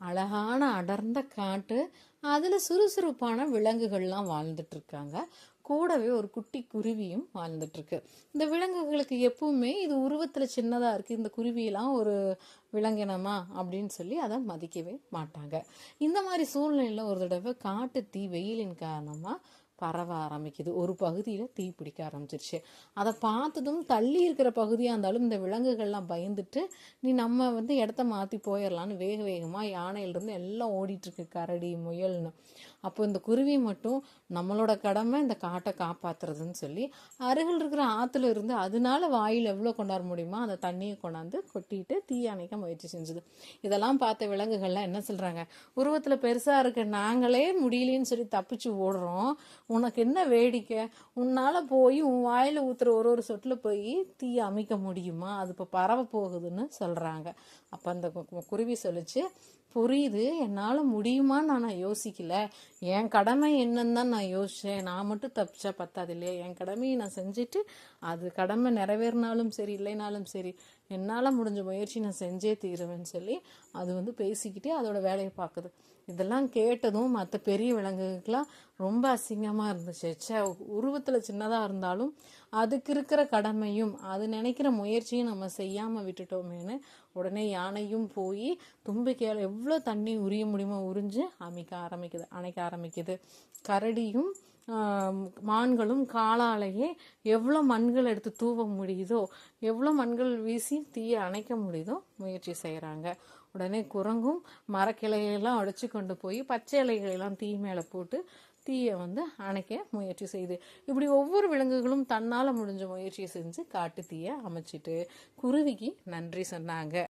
அழகான அடர்ந்த காட்டு, அதில் சுறுசுறுப்பான விலங்குகள்லாம் வாழ்ந்துட்டு இருக்காங்க. கூடவே ஒரு குட்டி குருவியும் வாழ்ந்துட்டு இருக்கு. இந்த விலங்குகளுக்கு எப்பவுமே இது உருவத்தில் சின்னதாக இருக்குது, இந்த குருவியெல்லாம் ஒரு விலங்கினமா அப்படின்னு சொல்லி அதை மதிக்கவே மாட்டாங்க. இந்த மாதிரி சூழ்நிலையில் ஒரு தடவை காட்டு தீ வெயிலின் காரணமாக பரவ ஆரம்பிக்குது. ஒரு பகுதியில் தீ பிடிக்க ஆரம்பிச்சிருச்சு. அதை பார்த்ததும் தள்ளி இருக்கிற பகுதியாக இருந்தாலும் இந்த விலங்குகள்லாம் பயந்துட்டு, நீ நம்ம இடத்த மாற்றி போயிடலான்னு வேக வேகமாக யானையிலிருந்து எல்லாம் ஓடிட்டுருக்கு, கரடி முயல்னு. அப்போ இந்த குருவி மட்டும் நம்மளோட கடமை இந்த காட்டை காப்பாற்றுறதுன்னு சொல்லி அருகில் இருக்கிற ஆற்றுல இருந்து அதனால வாயில் எவ்வளோ கொண்டாட முடியுமோ அந்த தண்ணியை கொண்டாந்து கொட்டிட்டு தீ அணைக்க முயற்சி செஞ்சுது. இதெல்லாம் பார்த்த விலங்குகள்லாம் என்ன சொல்கிறாங்க, உருவத்தில் பெருசாக இருக்க நாங்களே முடியலன்னு சொல்லி தப்பிச்சு ஓடுறோம், உனக்கு என்ன வேடிக்கை, உன்னால் போய் உன் வாயில் ஊற்றுற ஒரு சொட்டில் போய் தீயை அமைக்க முடியுமா, அது இப்போ பரவ போகுதுன்னு சொல்கிறாங்க. அப்போ அந்த குருவி சொல்லிச்சு, புரியுது, என்னால் முடியுமான்னு நான் யோசிக்கல, என் கடமை என்னன்னு தான் நான் யோசித்தேன். நான் மட்டும் தப்பிச்சா பத்தாது இல்லையா, என் கடமையை நான் செஞ்சுட்டு அது கடமை நிறைவேறினாலும் சரி இல்லைனாலும் சரி என்னால் முடிஞ்ச முயற்சி நான் செஞ்சே தீருவேன்னு சொல்லி அது பேசிக்கிட்டே அதோட வேலையை பார்க்குது. இதெல்லாம் கேட்டதும் மற்ற பெரிய விலங்குகளுக்கெல்லாம் ரொம்ப அசிங்கமாக இருந்துச்சு. உருவத்தில் சின்னதாக இருந்தாலும் அதுக்கு இருக்கிற கடமையும் அது நினைக்கிற முயற்சியும் நம்ம செய்யாமல் விட்டுட்டோமேனு உடனே யானையும் போய் தும்பிக்கையால் எவ்வளோ தண்ணி உரிய முடியுமோ உறிஞ்சு அணைக்க ஆரம்பிக்குது. கரடியும் மான்களும் காலாலேயே எவ்வளோ மண்கள் எடுத்து தூவ முடியுதோ, எவ்வளோ மண்கள் வீசி தீயை அணைக்க முடியுதோ முயற்சி செய்கிறாங்க. உடனே குரங்கும் மரக்கிளையெல்லாம் அடிச்சு கொண்டு போய் பச்சை இலைகளெல்லாம் தீ மேலே போட்டு தீயை அணைக்க முயற்சி செய்யுது. இப்படி ஒவ்வொரு விலங்குகளும் தன்னால் முடிஞ்ச முயற்சியை செஞ்சு காட்டு தீயை அமைச்சிட்டு குருவிக்கு நன்றி சொன்னாங்க.